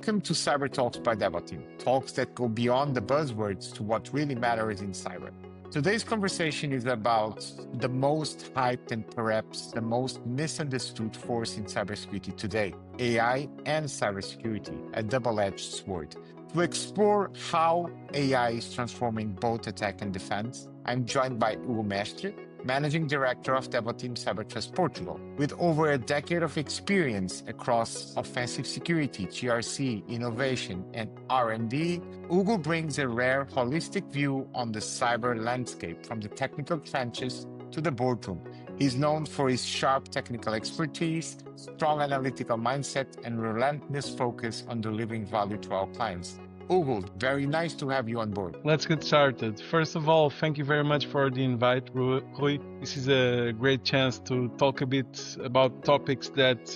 Welcome to Cyber Talks by DevOps, talks that go beyond the buzzwords to what really matters in cyber. Today's conversation is about the most hyped and perhaps the most misunderstood force in cybersecurity today, AI and cybersecurity, a double-edged sword. To explore how AI is transforming both attack and defense, I'm joined by Hugo Mestre, Managing Director of DevOps CyberTrust Portugal. With over a decade of experience across offensive security, GRC, innovation, and R&D, Hugo brings a rare, holistic view on the cyber landscape from the technical trenches to the boardroom. He's known for his sharp technical expertise, strong analytical mindset, and relentless focus on delivering value to our clients. Hugo, very nice to have you on board. Let's get started. First of all, thank you very much for the invite, Rui. This is a great chance to talk a bit about topics that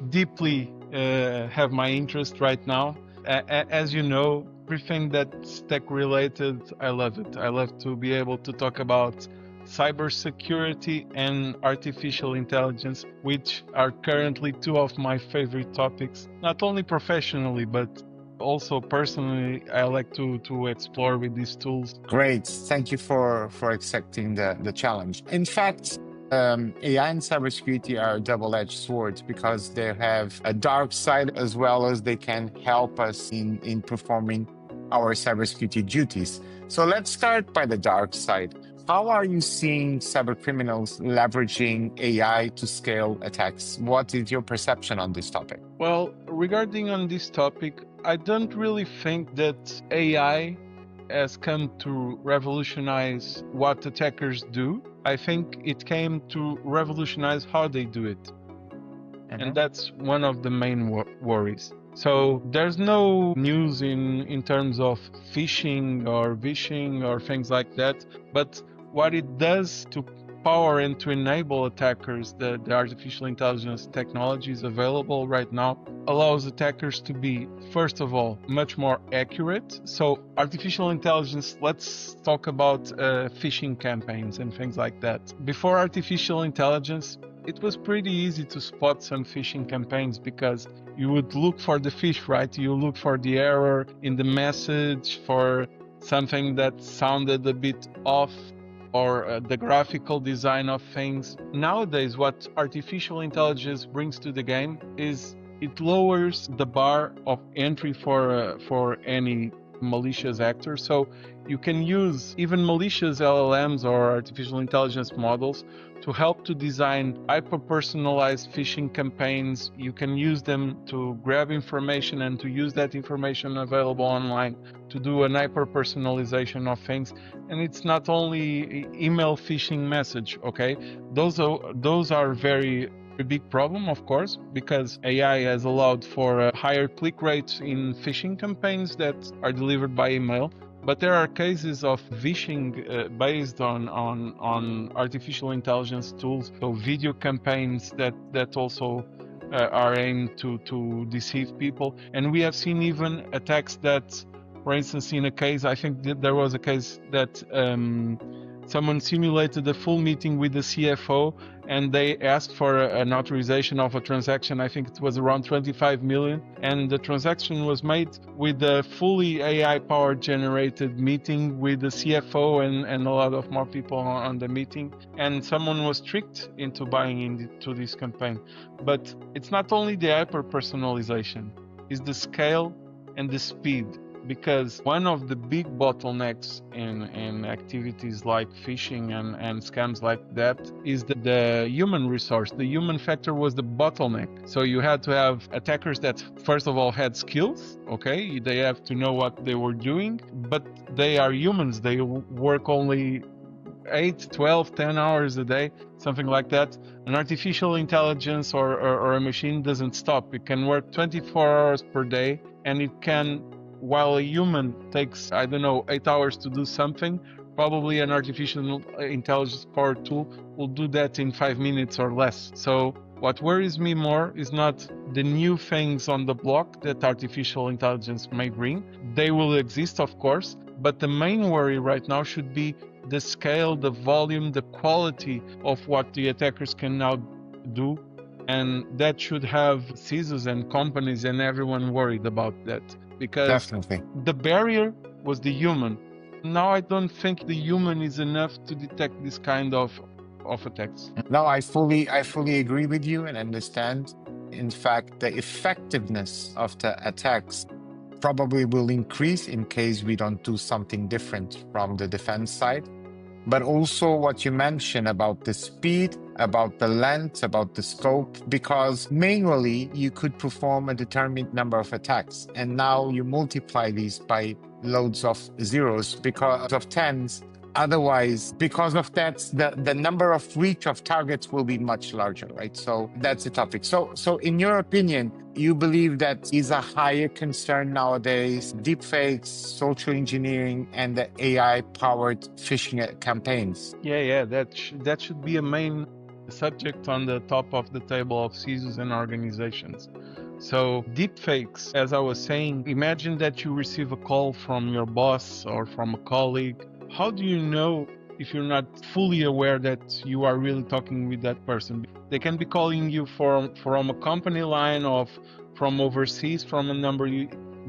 deeply have my interest right now. As you know, everything that's tech-related, I love it. I love to be able to talk about cybersecurity and artificial intelligence, which are currently two of my favorite topics, not only professionally, but also personally. I like to explore with these tools. Great. Thank you for accepting the challenge. In fact, AI and cybersecurity are double-edged swords because they have a dark side as well as they can help us in performing our cybersecurity duties. So let's start by the dark side. How are you seeing cybercriminals leveraging AI to scale attacks? What is your perception on this topic? Well, regarding on this topic, I don't really think that AI has come to revolutionize what attackers do. I think it came to revolutionize how they do it. And that's one of the main worries. So there's no news in terms of phishing or vishing or things like that, but what it does to power and to enable attackers, the artificial intelligence technologies available right now, allows attackers to be, first of all, much more accurate. So artificial intelligence, let's talk about phishing campaigns and things like that. Before artificial intelligence, it was pretty easy to spot some phishing campaigns because you would look for the fish, right? You look for the error in the message, for something that sounded a bit off, or the graphical design of things. Nowadays, what artificial intelligence brings to the game is it lowers the bar of entry for any malicious actor. So you can use even malicious LLMs or artificial intelligence models to help to design hyper-personalized phishing campaigns. You can use them to grab information and to use that information available online to do an hyper-personalization of things. And it's not only email phishing message, okay? Those are very a big problem, of course, because AI has allowed for a higher click rates in phishing campaigns that are delivered by email. But there are cases of phishing based on artificial intelligence tools, so video campaigns that also are aimed to deceive people. And we have seen even attacks that, for instance, in a case, I think that there was a case that someone simulated a full meeting with the CFO and they asked for an authorization of a transaction. I think it was around 25 million. And the transaction was made with a fully AI-powered generated meeting with the CFO and a lot of more people on the meeting. And someone was tricked into buying into this campaign. But it's not only the hyper-personalization, it's the scale and the speed. Because one of the big bottlenecks in activities like phishing and scams like that is the human resource. The human factor was the bottleneck. So you had to have attackers that, first of all, had skills, okay? They have to know what they were doing, but they are humans. They work only 8, 12, 10 hours a day, something like that. An artificial intelligence or a machine doesn't stop. It can work 24 hours per day, and it can, while a human takes, 8 hours to do something, probably an artificial intelligence powered tool will do that in 5 minutes or less. So what worries me more is not the new things on the block that artificial intelligence may bring. They will exist, of course, but the main worry right now should be the scale, the volume, the quality of what the attackers can now do And that should have CISOs and companies and everyone worried about that, because Definitely. the barrier was the human. Now I don't think the human is enough to detect this kind of attacks. No, I fully agree with you and understand. In fact, the effectiveness of the attacks probably will increase in case we don't do something different from the defense side. But also what you mentioned about the speed, about the length, about the scope, because manually you could perform a determined number of attacks. And now you multiply these by loads of zeros because of tens. Otherwise, because of that, the number of reach of targets will be much larger, right? So that's the topic. So in your opinion, you believe that is a higher concern nowadays, deepfakes, social engineering, and the AI-powered phishing campaigns? Yeah, that should be a main subject on the top of the table of CISOs and organizations. So deepfakes, as I was saying, imagine that you receive a call from your boss or from a colleague. How do you know if you're not fully aware that you are really talking with that person? They can be calling you from a company line of from overseas, from a number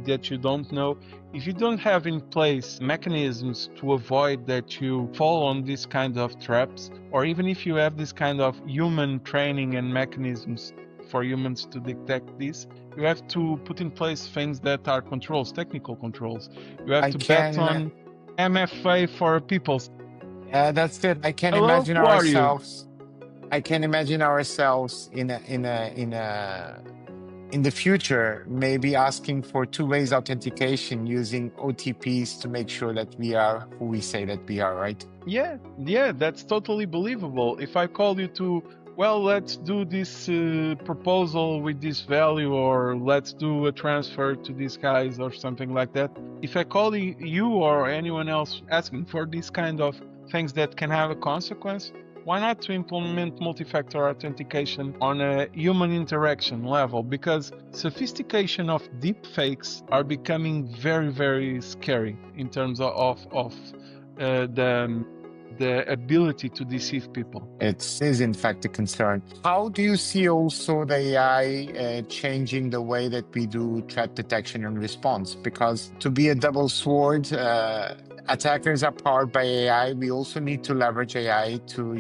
that you don't know. If you don't have in place mechanisms to avoid that you fall on these kind of traps, or even if you have this kind of human training and mechanisms for humans to detect this, you have to put in place things that are controls, technical controls. You have I to bet can, on MFA for people. that's it. I can Hello, imagine who are you? ourselves. I can imagine ourselves in the future, maybe asking for two ways authentication using OTPs to make sure that we are who we say that we are, right? Yeah, that's totally believable. If I call you to, well, let's do this proposal with this value, or let's do a transfer to these guys, or something like that. If I call you or anyone else asking for these kind of things that can have a consequence, why not to implement multi-factor authentication on a human interaction level? Because sophistication of deep fakes are becoming very, very scary in terms of the ability to deceive people. It is, in fact, a concern. How do you see also the AI changing the way that we do threat detection and response? Because to be a double sword, attackers are powered by AI. We also need to leverage AI to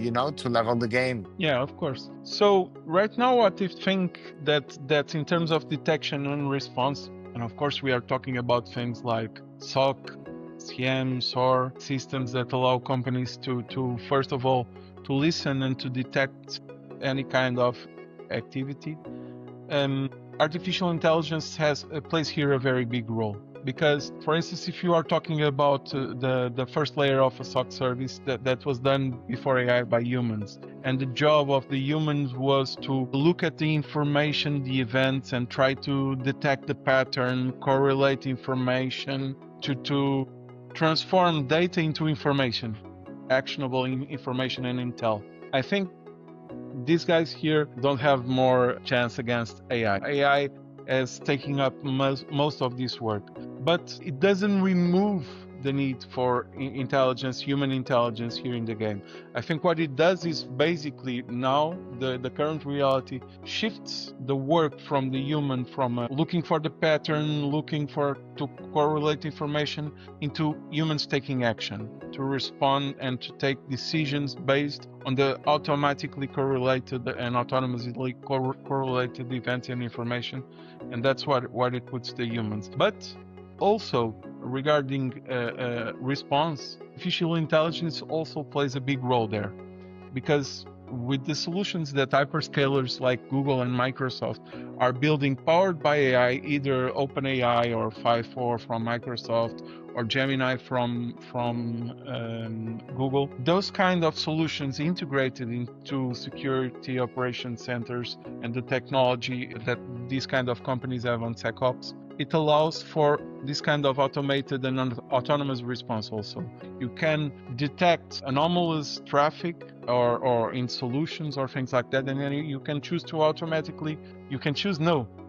level the game. Yeah, of course. So right now, what I think that in terms of detection and response, and of course we are talking about things like SOC, CM, SOAR systems that allow companies to first of all to listen and to detect any kind of activity. Artificial intelligence plays here a very big role, because, for instance, if you are talking about the first layer of a SOC service that was done before AI by humans, and the job of the humans was to look at the information, the events, and try to detect the pattern, correlate information, to transform data into information, actionable information and intel. I think these guys here don't have more chance against AI. AI is taking up most of this work, but it doesn't remove the need for intelligence, human intelligence here in the game. I think what it does is basically now the current reality shifts the work from the human, from looking for the pattern, looking for to correlate information, into humans taking action to respond and to take decisions based on the automatically correlated and autonomously correlated events and information, and that's what it puts the humans. But also regarding response, artificial intelligence also plays a big role there, because with the solutions that hyperscalers like Google and Microsoft are building powered by AI, either OpenAI or 5.4 from Microsoft or Gemini from Google, those kind of solutions integrated into security operation centers and the technology that these kind of companies have on SecOps, it allows for this kind of automated and autonomous response also. You can detect anomalous traffic or in solutions or things like that, and then you can choose to automatically,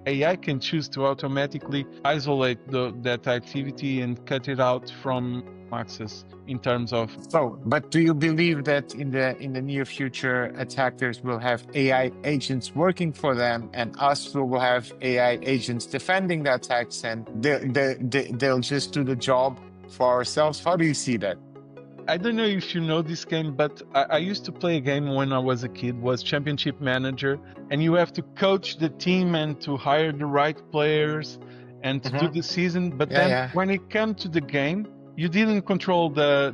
AI can choose to automatically isolate that activity and cut it out from access in terms of. So, but do you believe that in the near future, attackers will have AI agents working for them, and us will have AI agents defending the attacks, and they'll just do the job for ourselves? How do you see that? I don't know if you know this game, but I used to play a game when I was a kid, was Championship Manager, and you have to coach the team and to hire the right players and to do Hmm. the season. But Yeah, then yeah, when it came to the game, you didn't control the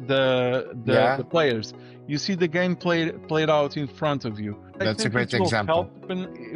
yeah. players. You see the game played out in front of you. I That's a think it great will example.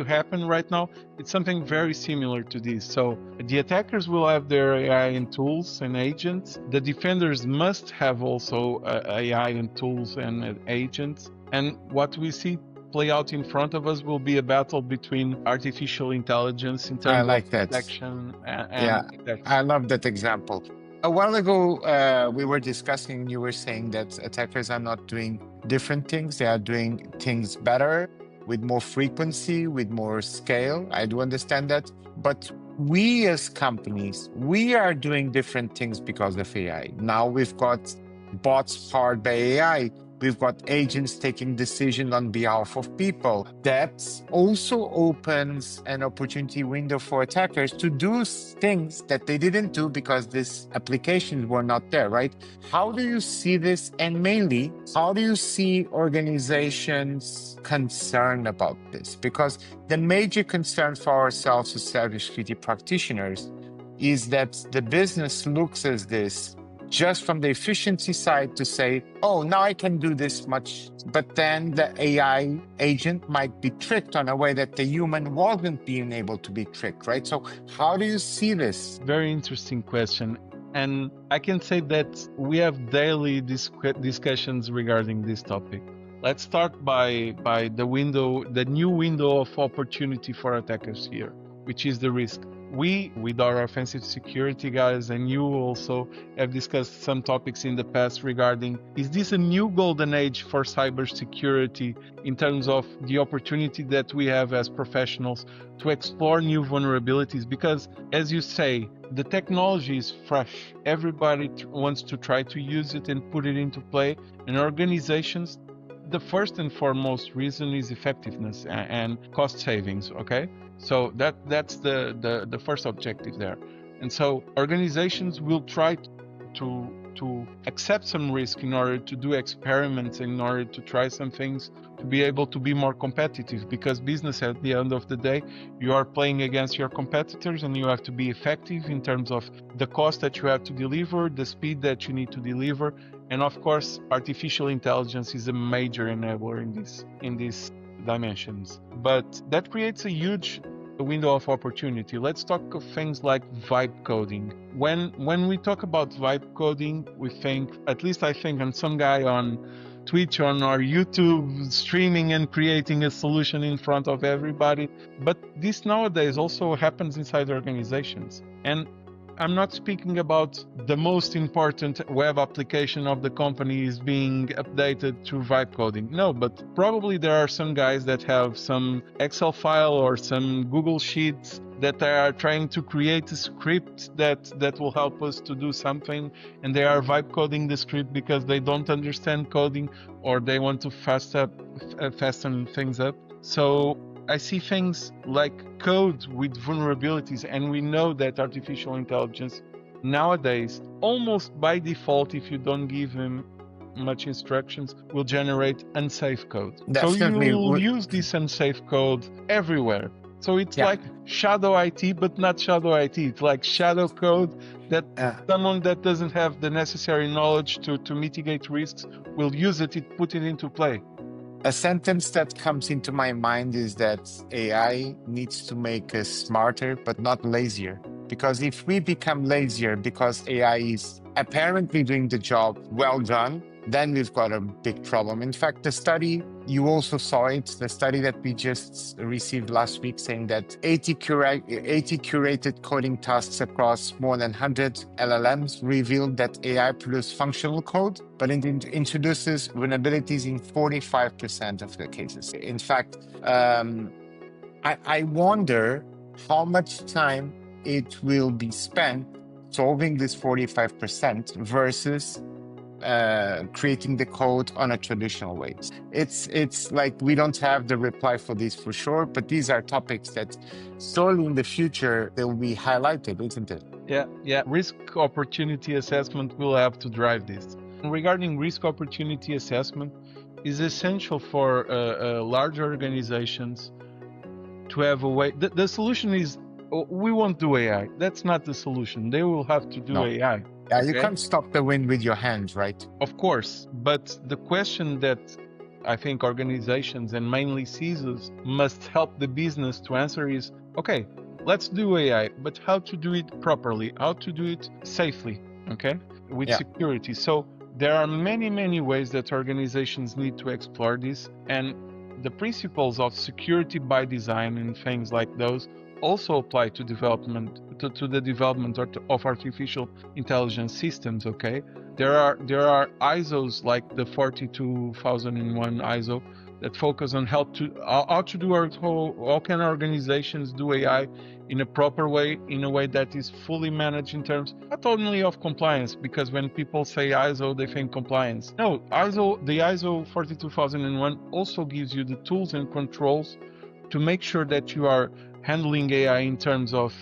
happen right now. It's something very similar to this. So the attackers will have their AI and tools and agents. The defenders must have also AI and tools and agents. And what we see play out in front of us will be a battle between artificial intelligence in I terms of like that. detection Yeah, and attacks. I love that example. A while ago, we were discussing, you were saying that attackers are not doing different things. They are doing things better, with more frequency, with more scale. I do understand that. But we as companies, we are doing different things because of AI. Now we've got bots powered by AI. We've got agents taking decisions on behalf of people. That also opens an opportunity window for attackers to do things that they didn't do because these applications were not there, right? How do you see this? And mainly, how do you see organizations concerned about this? Because the major concern for ourselves as cybersecurity practitioners is that the business looks at this just from the efficiency side to say, oh, now I can do this much. But then the AI agent might be tricked on a way that the human wasn't being able to be tricked, right? So how do you see this? Very interesting question. And I can say that we have daily discussions regarding this topic. Let's start by the new window of opportunity for attackers here, which is the risk. We, with our offensive security guys, and you also have discussed some topics in the past regarding, is this a new golden age for cybersecurity in terms of the opportunity that we have as professionals to explore new vulnerabilities? Because, as you say, the technology is fresh. Everybody wants to try to use it and put it into play. And organizations, the first and foremost reason is effectiveness and cost savings. Okay, so that's the first objective there. And so organizations will try to accept some risk in order to do experiments, in order to try some things, to be able to be more competitive, because business, at the end of the day, you are playing against your competitors and you have to be effective in terms of the cost that you have to deliver, the speed that you need to deliver. And of course, artificial intelligence is a major enabler in these dimensions. But that creates a huge window of opportunity. Let's talk of things like vibe coding. When we talk about vibe coding, we think, at least I think, and some guy on Twitch on our YouTube streaming and creating a solution in front of everybody. But this nowadays also happens inside organizations. And I'm not speaking about the most important web application of the company is being updated through vibe coding. No, but probably there are some guys that have some Excel file or some Google Sheets that they are trying to create a script that will help us to do something, and they are vibe coding the script because they don't understand coding or they want to fasten things up. So I see things like code with vulnerabilities, and we know that artificial intelligence nowadays, almost by default, if you don't give him much instructions, will generate unsafe code. So you Definitely. will use this unsafe code everywhere. So it's Yeah. like shadow IT, but not shadow IT. It's like shadow code that someone that doesn't have the necessary knowledge to mitigate risks will use it, put it into play. A sentence that comes into my mind is that AI needs to make us smarter, but not lazier. Because if we become lazier because AI is apparently doing the job well done, then we've got a big problem. In fact, the study, you also saw it, the study that we just received last week saying that 80 curated coding tasks across more than 100 LLMs revealed that AI produced functional code, but it introduces vulnerabilities in 45% of the cases. In fact, I wonder how much time it will be spent solving this 45% versus creating the code on a traditional way. It's like we don't have the reply for this for sure, but these are topics that slowly in the future they will be highlighted, isn't it? Yeah. Risk opportunity assessment will have to drive this. Regarding risk opportunity assessment, is essential for large organizations to have a way. The solution is we won't do AI. That's not the solution. They will have to do No. AI. Yeah, you Okay? can't stop the wind with your hands, right? Of course, but the question that I think organizations and mainly CISOs must help the business to answer is, okay, let's do AI, but how to do it properly, how to do it safely, okay, with security. So there are many ways that organizations need to explore this, and the principles of security by design and things like those also apply to development, to the development of artificial intelligence systems, okay? There are ISOs like the 42001 ISO that focus on how to do how can organizations do AI in a proper way, in a way that is fully managed in terms not only of compliance, because when people say ISO they think compliance. No, the ISO 42001 also gives you the tools and controls to make sure that you are handling AI in terms of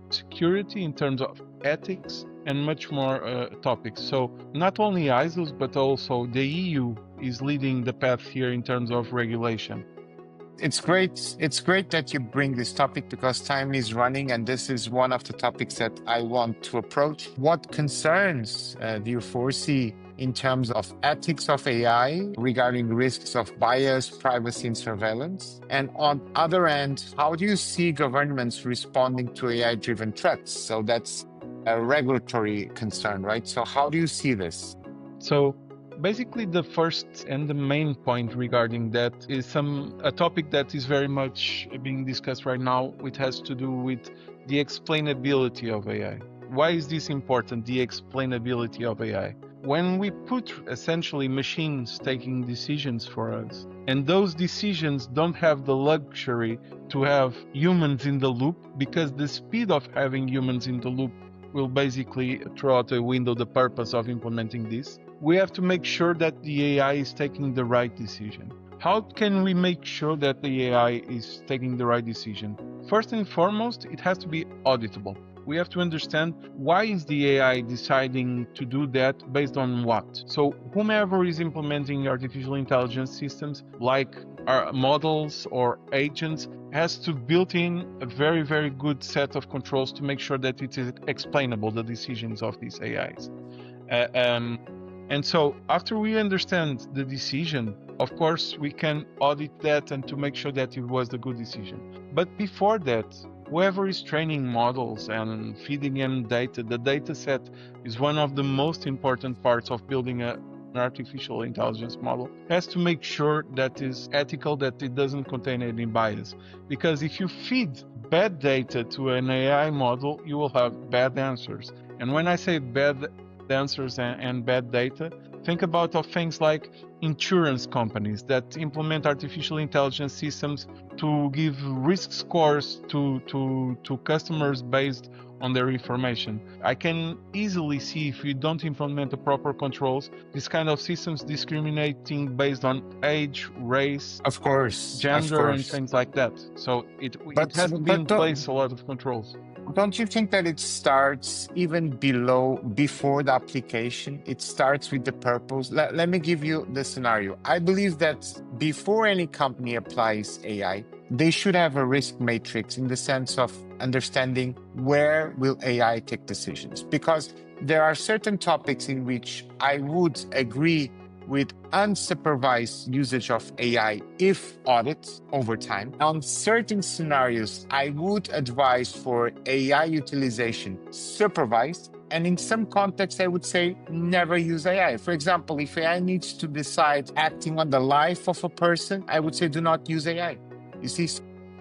security, in terms of ethics, and much more topics. So not only ISOs, but also the EU is leading the path here in terms of regulation. It's great. It's great that you bring this topic because time is running, and this is one of the topics that I want to approach. What concerns do you foresee in terms of ethics of AI regarding risks of bias, privacy, and surveillance? And on other end, how do you see governments responding to AI-driven threats? So that's a regulatory concern, right? So how do you see this? So basically the first and the main point regarding that is a topic that is very much being discussed right now. It has to do with the explainability of AI. Why is this important, the explainability of AI? When we put essentially machines taking decisions for us, and those decisions don't have the luxury to have humans in the loop, because the speed of having humans in the loop will basically throw out the window the purpose of implementing this. We have to make sure that the AI is taking the right decision. How can we make sure that the AI is taking the right decision? First and foremost, it has to be auditable. We have to understand why is the AI deciding to do that, based on what. So whomever is implementing artificial intelligence systems, like our models or agents, has to build in a very good set of controls to make sure that it is explainable, the decisions of these AIs. And so after we understand the decision, of course, we can audit that and to make sure that it was the good decision. But before that, whoever is training models and feeding in data, the data set is one of the most important parts of building an artificial intelligence model, has to make sure that is ethical, that it doesn't contain any bias. Because if you feed bad data to an AI model, you will have bad answers. And when I say bad answers and bad data, think about things like insurance companies that implement artificial intelligence systems to give risk scores to customers based on their information. I can easily see, if you don't implement the proper controls, this kind of systems discriminating based on age, race, Of course, gender, and things like that. So it has to be in place, a lot of controls. Don't you think that it starts even before the application? It starts with the purpose. Let me give you the scenario. I believe that before any company applies AI, they should have a risk matrix in the sense of understanding where will AI take decisions. Because there are certain topics in which I would agree with unsupervised usage of AI if audit over time. On certain scenarios, I would advise for AI utilization supervised. And in some contexts, I would say never use AI. For example, if AI needs to decide acting on the life of a person, I would say do not use AI. You see?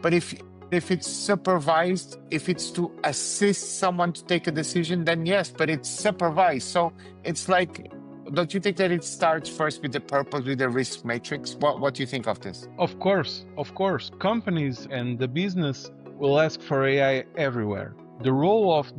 But if it's supervised, if it's to assist someone to take a decision, then yes, but it's supervised. So it's like, don't you think that it starts first with the purpose, with the risk matrix? What do you think of this? Of course. Companies and the business will ask for AI everywhere. The role of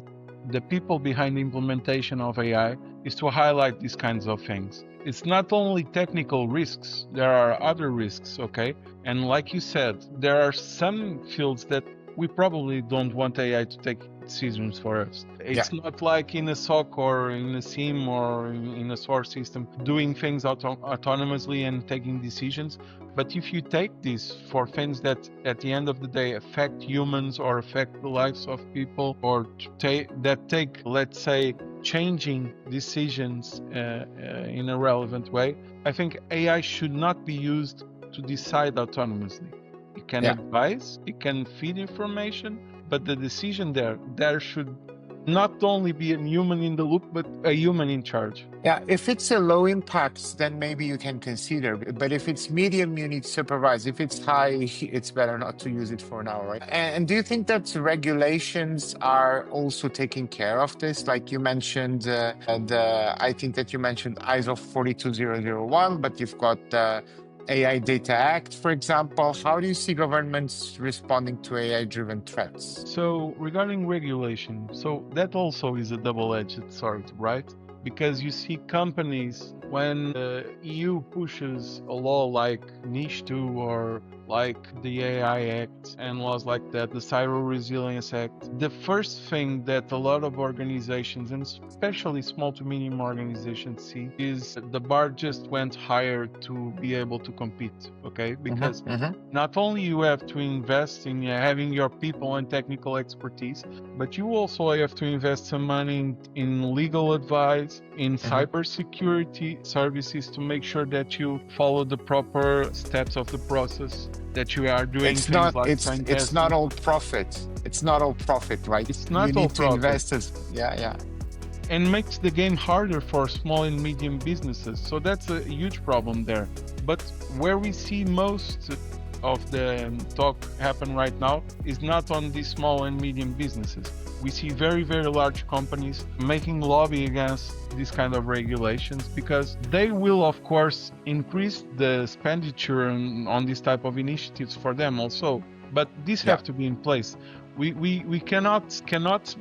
the people behind the implementation of AI is to highlight these kinds of things. It's not only technical risks, there are other risks, okay? And like you said, there are some fields that we probably don't want AI to take decisions for us. It's not like in a SOC or in a SIEM or in a source system doing things autonomously and taking decisions. But if you take this for things that at the end of the day affect humans or affect the lives of people, or that take, let's say, changing decisions in a relevant way, I think AI should not be used to decide autonomously. It can advise, it can feed information, but the decision there should not only be a human in the loop, but a human in charge. Yeah, if it's a low impact, then maybe you can consider. But if it's medium, you need supervise. If it's high, it's better not to use it for now, right? And do you think that regulations are also taking care of this? Like you mentioned, I think that you mentioned ISO 42001, but you've got AI Data Act, for example. How do you see governments responding to AI-driven threats? So regarding regulation, so that also is a double-edged sword, right? Because you see companies, when the EU pushes a law like NIS2 or like the AI Act and laws like that, the Cyber Resilience Act, the first thing that a lot of organizations, and especially small to medium organizations, see is the bar just went higher to be able to compete, okay? Because not only you have to invest in having your people and technical expertise, but you also have to invest some money in legal advice, in cybersecurity services to make sure that you follow the proper steps of the process, that you are doing It's things not. like It's not all profit. It's not all profit, right? It's not you all need to profit. invest as And makes the game harder for small and medium businesses. So that's a huge problem there. But where we see most of the talk happen right now is not on these small and medium businesses. We see very, very large companies making lobby against these kind of regulations because they will, of course, increase the expenditure on this type of initiatives for them also. But these have to be in place. We cannot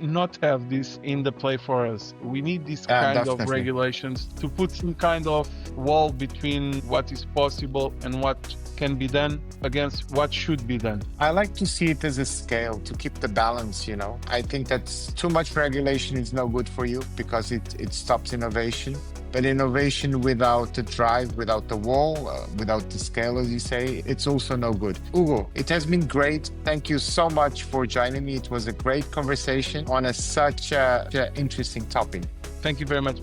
not have this in the play for us. We need this kind of regulations to put some kind of wall between what is possible and what can be done against what should be done. I like to see it as a scale to keep the balance, you know. I think that too much regulation is no good for you because it stops innovation. But innovation without the drive, without the wall, without the scale, as you say, it's also no good. Hugo, it has been great. Thank you so much for joining me. It was a great conversation on such an interesting topic. Thank you very much.